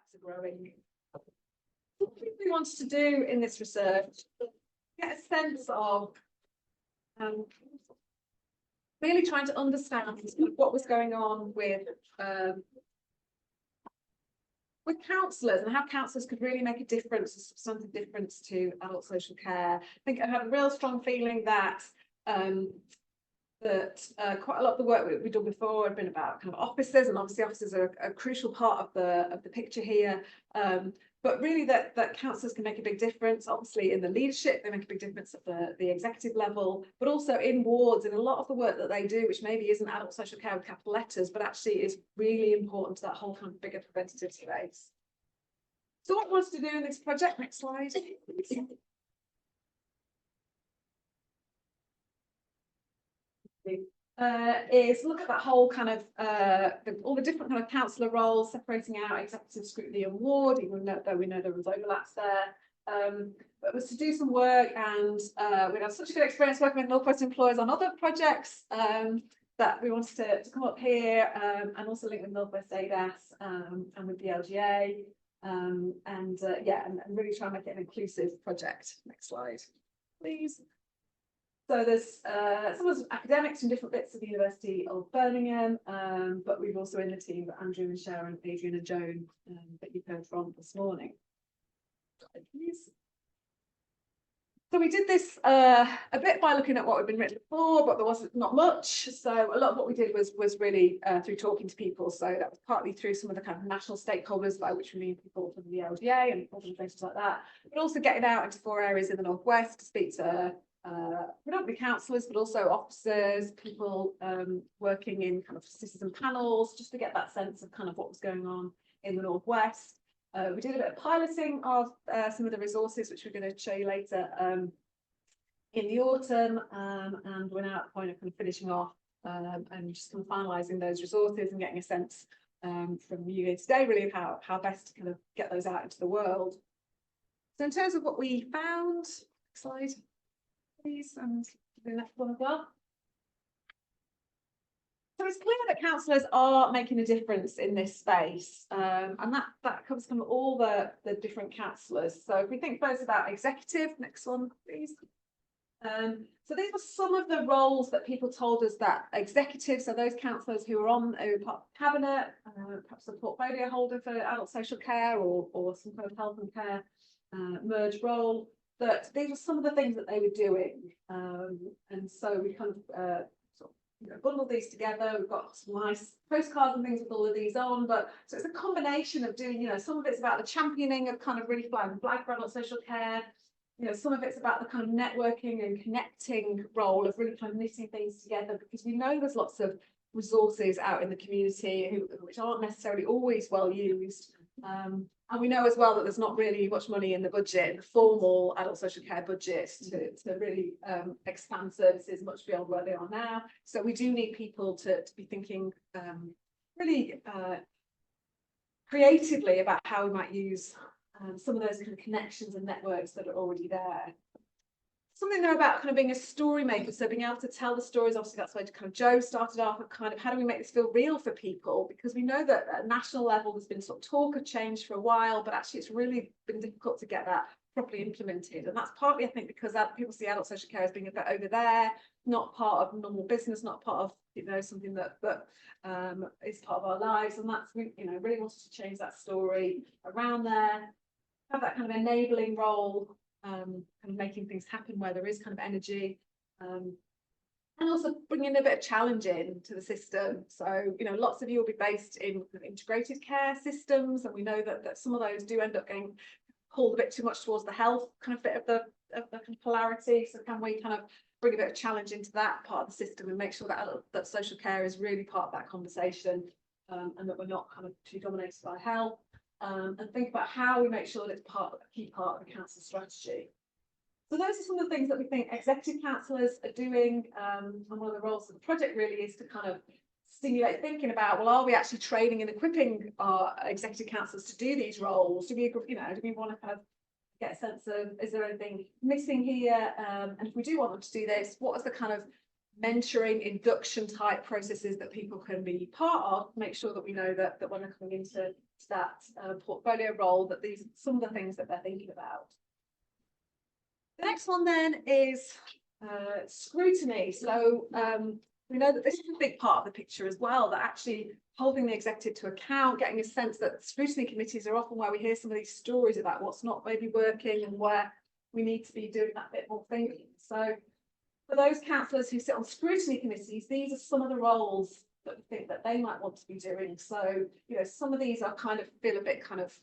impacts are growing. What we wanted to do in this research, get a sense of really trying to understand what was going on with councillors and how councillors could really make a difference, a substantive difference to adult social care. I think I have a real strong feeling that quite a lot of the work we've done before had been about kind of officers, and obviously officers are a crucial part of the picture here. But really that councillors can make a big difference, obviously in the leadership, they make a big difference at the executive level, but also in wards, and a lot of the work that they do, which maybe isn't adult social care with capital letters, but actually is really important to that whole kind of bigger preventative space. So what we wanted to do in this project, next slide, is look at that whole kind of all the different kind of councillor roles, separating out executive, scrutiny and ward, even though we know there was overlaps there. But it was to do some work, and we'd had such a good experience working with North West employers on other projects that we wanted to come up here and also link with North West ADAS and with the LGA and really try and make it an inclusive project. Next slide, please. So there's some of academics from different bits of the University of Birmingham, but we've also in the team Andrew and Sharon, Adrian and Joan that you've heard from this morning. So we did this a bit by looking at what had been written before, but there was not much. So a lot of what we did was really through talking to people. So that was partly through some of the kind of national stakeholders, by which we mean people from the LGA and organisations like that, but also getting out into 4 areas in the Northwest to speak to predominantly councillors, but also officers, people working in kind of citizen panels, just to get that sense of kind of what was going on in the Northwest. We did a bit of piloting of some of the resources, which we're going to show you later in the autumn, and we're now at the point of kind of finishing off and just kind of finalising those resources and getting a sense from you today, really, of how best to kind of get those out into the world. So in terms of what we found, next slide, please, and the next one as well. So it's clear that councillors are making a difference in this space, and that comes from all the different councillors. So if we think first about executive, next one, please. So these were some of the roles that people told us that executives, so those councillors who are on a part of cabinet, perhaps a portfolio holder for adult social care or some kind of health and care merged role, that these were some of the things that they were doing. And so we kind of bundled these together. We've got some nice postcards and things with all of these on, but so it's a combination of doing, some of it's about the championing of kind of really flying the flag for adult social care. Some of it's about the kind of networking and connecting role of really kind of knitting things together, because we know there's lots of resources out in the community which aren't necessarily always well used. And we know as well that there's not really much money in the budget, the formal adult social care budget, to really expand services much beyond where they are now. So we do need people to be thinking really creatively about how we might use some of those kind of connections and networks that are already there. Something there about kind of being a story maker, so being able to tell the stories. Obviously that's why kind of Joe started off of kind of how do we make this feel real for people, because we know that at national level there's been sort of talk of change for a while, but actually it's really been difficult to get that properly implemented, and that's partly I think because people see adult social care as being a bit over there, not part of normal business, not part of something that is part of our lives, and that's really wanted to change that story around there, have that kind of enabling role, kind of making things happen where there is kind of energy, and also bringing a bit of challenge in to the system. So lots of you will be based in kind of integrated care systems, and we know that some of those do end up getting pulled a bit too much towards the health kind of bit of the kind of polarity. So can we kind of bring a bit of challenge into that part of the system and make sure that social care is really part of that conversation, and that we're not kind of too dominated by health. And think about how we make sure that it's a key part of the council strategy. So those are some of the things that we think executive councillors are doing, and one of the roles of the project really is to kind of stimulate thinking about, well, are we actually training and equipping our executive councillors to do these roles? Do we want to kind of get a sense of, is there anything missing here? And if we do want them to do this, what is the kind of mentoring, induction type processes that people can be part of, make sure that we know that when they're coming into that portfolio role, that these are some of the things that they're thinking about. The next one then is scrutiny. So we know that this is a big part of the picture as well, that actually holding the executive to account, getting a sense that scrutiny committees are often where we hear some of these stories about what's not maybe working and where we need to be doing that bit more thinking. So for those councillors who sit on scrutiny committees, these are some of the roles that we think that they might want to be doing. So, you know, some of these are kind of feel a bit kind of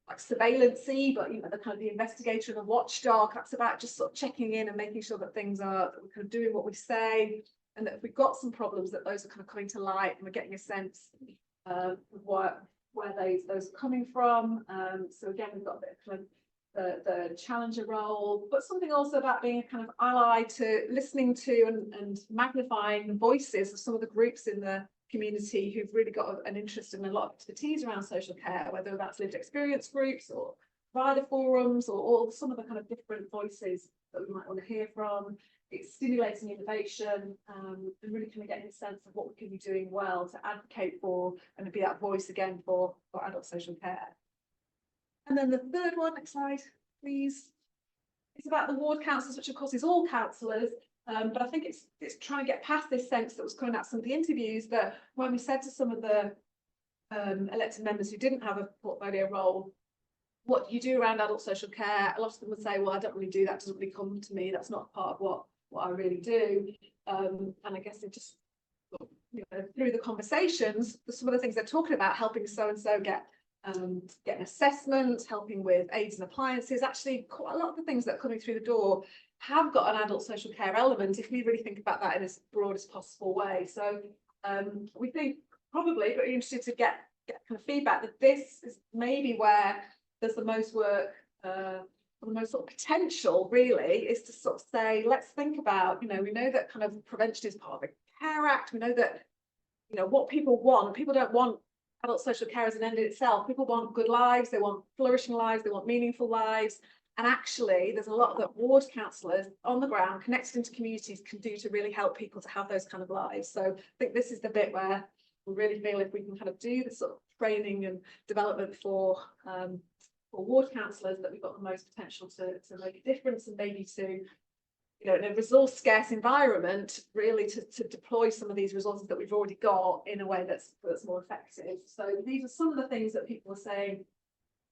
like surveillance-y, but you know, the kind of the investigator and the watchdog, that's about just sort of checking in and making sure that things are, that we're kind of doing what we say, and that if we've got some problems, that those are kind of coming to light and we're getting a sense of where those are coming from. So again, we've got a bit of kind of the challenger role, but something also about being a kind of ally to listening to and magnifying the voices of some of the groups in the community who've really got an interest and a lot of expertise around social care, whether that's lived experience groups or provider forums or some of the kind of different voices that we might want to hear from. It's stimulating innovation and really kind of getting a sense of what we can be doing well to advocate for and to be that voice again for adult social care. And then the third one, next slide, please. It's about the ward councillors, which of course is all councillors, but I think it's trying to get past this sense that was coming out of some of the interviews, that when we said to some of the elected members who didn't have a portfolio role, what do you do around adult social care? A lot of them would say, well, I don't really do that, doesn't really come to me, that's not part of what I really do. And I guess it just, you know, through the conversations, some of the things they're talking about, helping so-and-so get an assessment, helping with aids and appliances, actually quite a lot of the things that are coming through the door have got an adult social care element if we really think about that in as broad as possible way. So we think probably, but we're interested to get kind of feedback that this is maybe where there's the most work, the most sort of potential really is to sort of say, let's think about, you know, we know that kind of prevention is part of the Care Act, we know that, you know, what people don't want adult social care as an end in itself. People want good lives, they want flourishing lives, they want meaningful lives. And actually, there's a lot that ward councillors on the ground, connected into communities, can do to really help people to have those kind of lives. So I think this is the bit where we really feel if we can kind of do the sort of training and development for ward councillors, that we've got the most potential to make a difference, and maybe to, you know, in a resource scarce environment, really to deploy some of these resources that we've already got in a way that's more effective. So these are some of the things that people are saying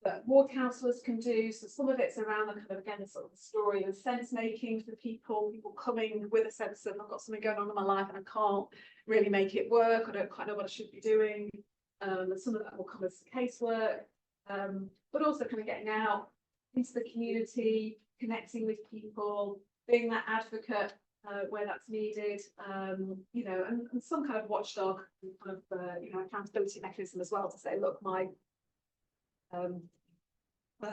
that ward councillors can do. So some of it's around the kind of, again, sort of the story of sense making for people coming with a sense of, I've got something going on in my life and I can't really make it work, I don't quite know what I should be doing. And some of that will come as casework, but also kind of getting out into the community, connecting with people, being that advocate where that's needed, you know, and some kind of watchdog, kind of you know, accountability mechanism as well, to say, look, my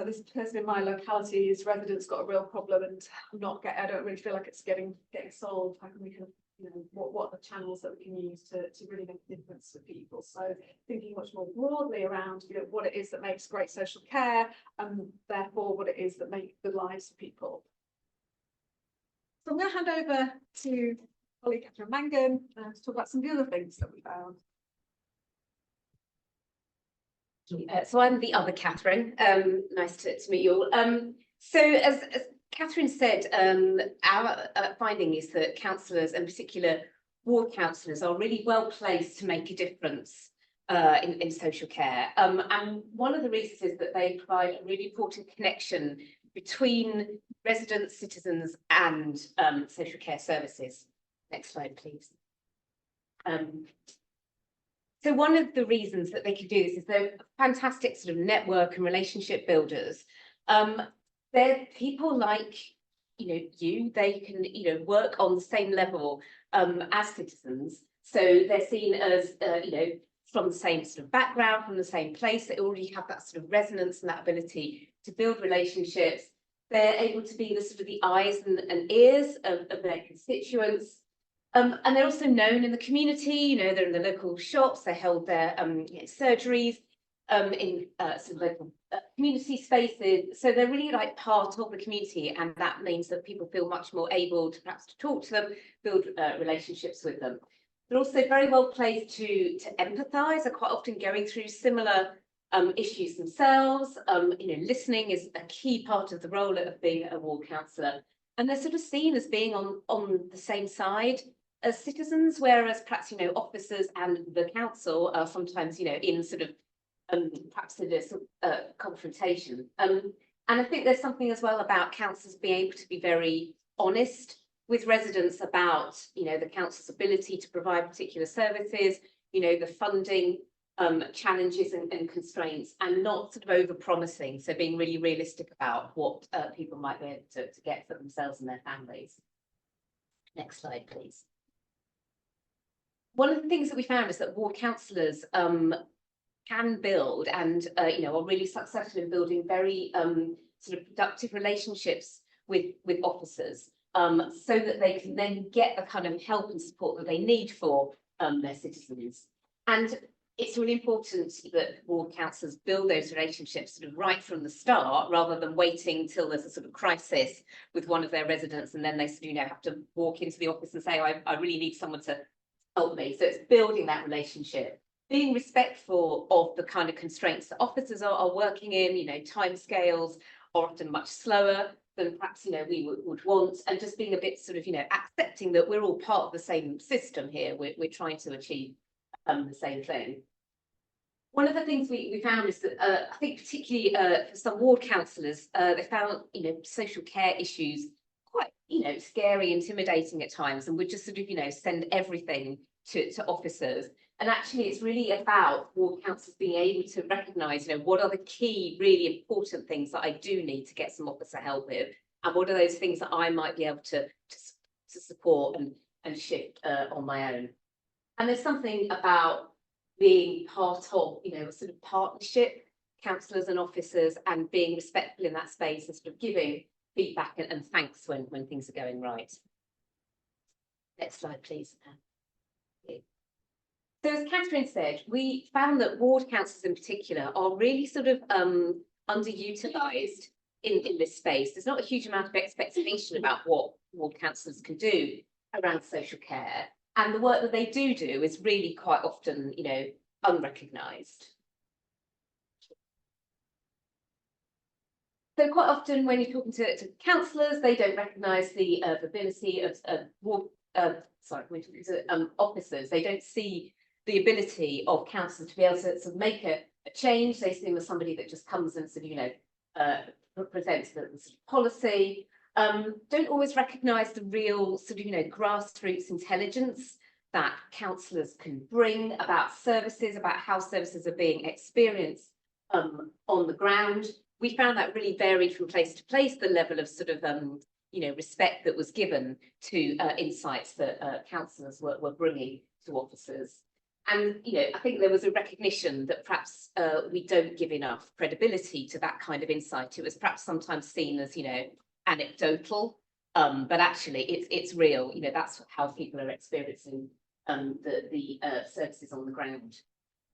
this person in my locality, his resident's got a real problem, and I don't really feel like it's getting solved. How can we kind of, you know, what are the channels that we can use to really make a difference for people? So thinking much more broadly around, you know, what it is that makes great social care, and therefore what it is that makes good lives for people. So I'm going to hand over to colleague Catherine Mangan to talk about some of the other things that we found. So I'm the other Catherine. Nice to meet you all. So as Catherine said, our finding is that councillors, in particular ward councillors, are really well placed to make a difference in social care. And one of the reasons is that they provide a really important connection between residents, citizens and social care services. Next slide, please. So one of the reasons that they can do this is they're fantastic sort of network and relationship builders. They're people like, you know, they can, you know, work on the same level as citizens. So they're seen as, you know, from the same sort of background, from the same place. They already have that sort of resonance and that ability to build relationships. They're able to be the sort of the eyes and ears of their constituents. And they're also known in the community, you know, they're in the local shops, they held their you know, surgeries. in some local community spaces. So they're really like part of the community, and that means that people feel much more able to perhaps to talk to them, build relationships with them. They're also very well placed to empathise. They're quite often going through similar issues themselves. Listening is a key part of the role of being a ward councillor, and they're sort of seen as being on the same side as citizens, whereas perhaps officers and the council are sometimes in sort of perhaps in a confrontation. And I think there's something as well about councillors being able to be very honest with residents about the council's ability to provide particular services, the funding challenges and constraints, and not sort of over promising. So being really realistic about what people might be able to get for themselves and their families. Next slide, please. One of the things that we found is that ward councillors can build and are really successful in building very sort of productive relationships with officers, so that they can then get the kind of help and support that they need for their citizens. And it's really important that ward councillors build those relationships sort of right from the start, rather than waiting till there's a sort of crisis with one of their residents and then they have to walk into the office and say, I really need someone to help me. So it's building that relationship, being respectful of the kind of constraints that officers are working in. Timescales are often much slower than perhaps we would want, and just being a bit sort of accepting that we're all part of the same system here. We're trying to achieve the same thing. One of the things we found is that I think particularly for some ward councillors, they found social care issues quite scary, intimidating at times, and would just sort of send everything to officers. And actually, it's really about ward councillors being able to recognise, what are the key, really important things that I do need to get some officer help with, and what are those things that I might be able to support and shift on my own. And there's something about being part of, a sort of partnership, councillors and officers, and being respectful in that space and sort of giving feedback and thanks when things are going right. Next slide, please. So as Catherine said, we found that ward councillors in particular are really sort of underutilised in this space. There's not a huge amount of expectation about what ward councillors can do around social care. And the work that they do is really quite often, unrecognised. So quite often when you're talking to councillors, they don't recognise the ability of officers. They don't see the ability of councillors to be able to sort of make a change. They see them as somebody that just comes and sort of, presents the sort of policy. Don't always recognise the real sort of, grassroots intelligence that councillors can bring about services, about how services are being experienced on the ground. We found that really varied from place to place, the level of sort of, respect that was given to insights that councillors were bringing to officers. And, I think there was a recognition that perhaps we don't give enough credibility to that kind of insight. It was perhaps sometimes seen as, anecdotal, but actually it's real. That's how people are experiencing the services on the ground.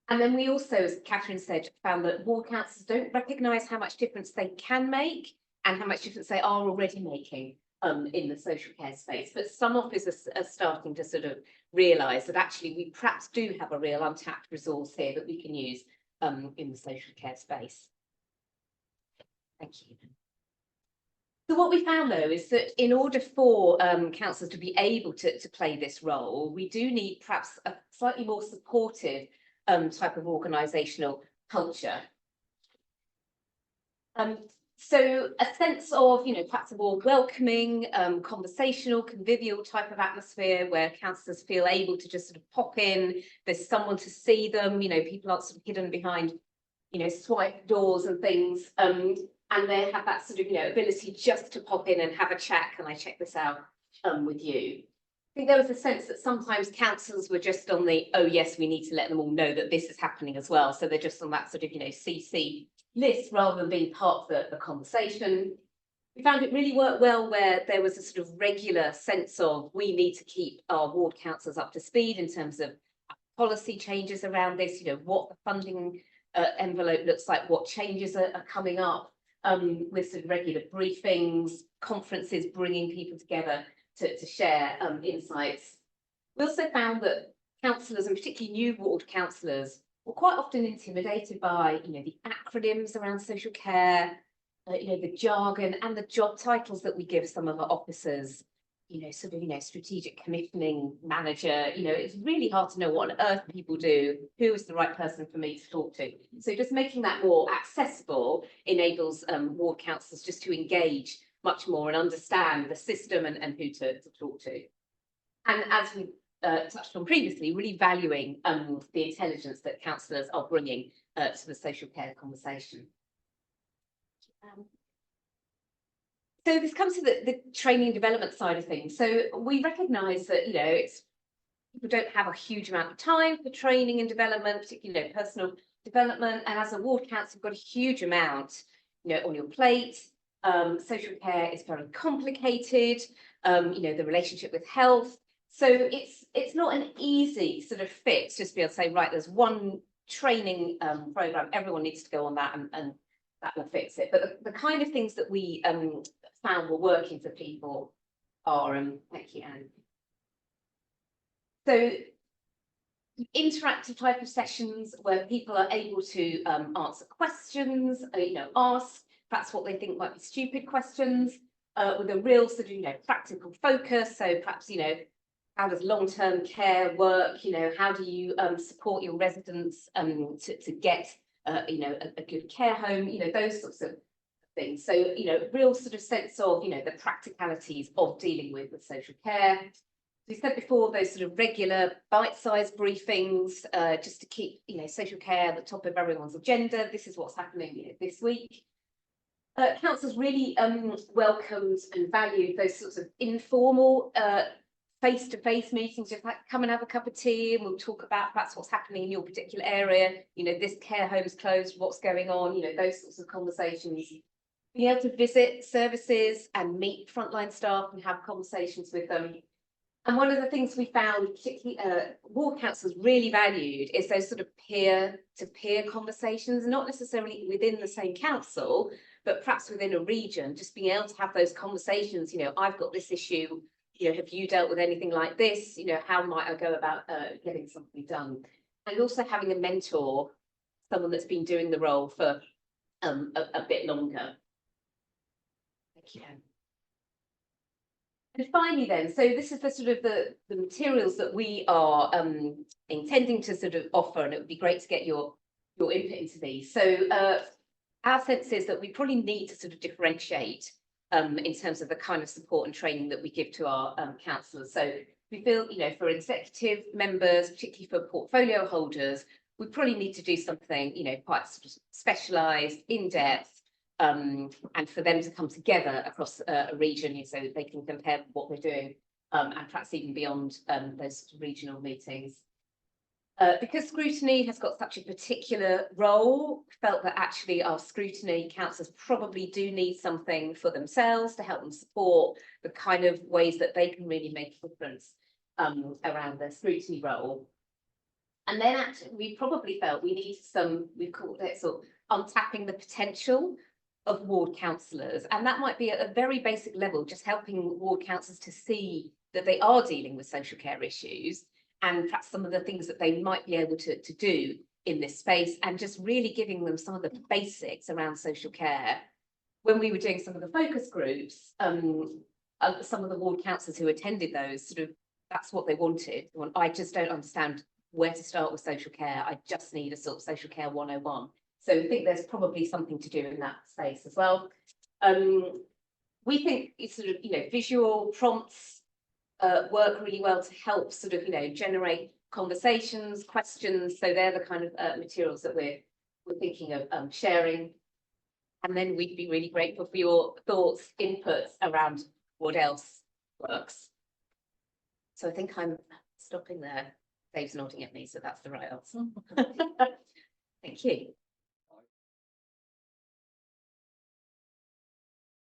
And then we also, as Catherine said, found that ward councillors don't recognise how much difference they can make and how much difference they are already making in the social care space. But some officers are starting to sort of realise that actually we perhaps do have a real untapped resource here that we can use in the social care space. Thank you. So what we found, though, is that in order for councillors to be able to play this role, we do need perhaps a slightly more supportive type of organisational culture. So a sense of, perhaps a more welcoming, conversational, convivial type of atmosphere where councillors feel able to just sort of pop in, there's someone to see them, people aren't sort of hidden behind, swipe doors and things. And they have that sort of, ability just to pop in and have a chat. Can I check this out with you? I think there was a sense that sometimes councillors were just on the, oh yes, we need to let them all know that this is happening as well. So they're just on that sort of, CC list rather than being part of the conversation. We found it really worked well where there was a sort of regular sense of we need to keep our ward councillors up to speed in terms of policy changes around this, what the funding envelope looks like, what changes are coming up, with sort of regular briefings, conferences, bringing people together to share insights. We also found that councillors, and particularly new ward councillors, were quite often intimidated by, the acronyms around social care, the jargon and the job titles that we give some of our officers, strategic commissioning manager. It's really hard to know what on earth people do, who is the right person for me to talk to. So just making that more accessible enables ward councillors just to engage much more and understand the system and who to talk to. And as we touched on previously, really valuing the intelligence that councillors are bringing to the social care conversation. So this comes to the training and development side of things. So we recognise that, people don't have a huge amount of time for training and development, particularly personal development. And as a ward council, you've got a huge amount, on your plate. Social care is very complicated. The relationship with health. So it's not an easy sort of fix just to be able to say, right, there's one training programme, everyone needs to go on that and that will fix it. But the kind of things that we found were working for people are, thank you, Anne. So interactive type of sessions where people are able to answer questions, ask perhaps what they think might be stupid questions, with a real sort of, practical focus. So perhaps, how does long-term care work? How do you support your residents to get, a good care home? Those sorts of things. So, real sort of sense of, the practicalities of dealing with social care. We said before, those sort of regular bite-sized briefings, just to keep, social care at the top of everyone's agenda. This is what's happening this week. Councils really welcomed and valued those sorts of informal face-to-face meetings, just like come and have a cup of tea and we'll talk about that's what's happening in your particular area, this care home's closed, what's going on, those sorts of conversations. Being able to visit services and meet frontline staff and have conversations with them. And one of the things we found, particularly ward councils really valued, is those sort of peer-to-peer conversations, not necessarily within the same council, but perhaps within a region, just being able to have those conversations, I've got this issue, have you dealt with anything like this? How might I go about getting something done? And also having a mentor, someone that's been doing the role for a bit longer. Thank you. And finally then, so this is the sort of the materials that we are intending to sort of offer, and it would be great to get your input into these. So our sense is that we probably need to sort of differentiate in terms of the kind of support and training that we give to our councillors. So we feel, for executive members, particularly for portfolio holders, we probably need to do something, quite sort of specialised, in-depth, and for them to come together across a region, so they can compare what we're doing, and perhaps even beyond those regional meetings. Because scrutiny has got such a particular role, felt that actually our scrutiny councillors probably do need something for themselves to help them support the kind of ways that they can really make a difference around their scrutiny role. And then actually we probably felt we need some, we've called it sort of untapping the potential of ward councillors. And that might be at a very basic level, just helping ward councillors to see that they are dealing with social care issues, and perhaps some of the things that they might be able to do in this space, and just really giving them some of the basics around social care. When we were doing some of the focus groups, some of the ward councillors who attended those, sort of, that's what they wanted. I just don't understand where to start with social care. I just need a sort of social care 101. So I think there's probably something to do in that space as well. We think it's sort of, visual prompts work really well to help sort of, generate conversations, questions. So they're the kind of materials that we're thinking of sharing. And then we'd be really grateful for your thoughts, inputs around what else works. So I think I'm stopping there. Dave's nodding at me, so that's the right answer. Thank you.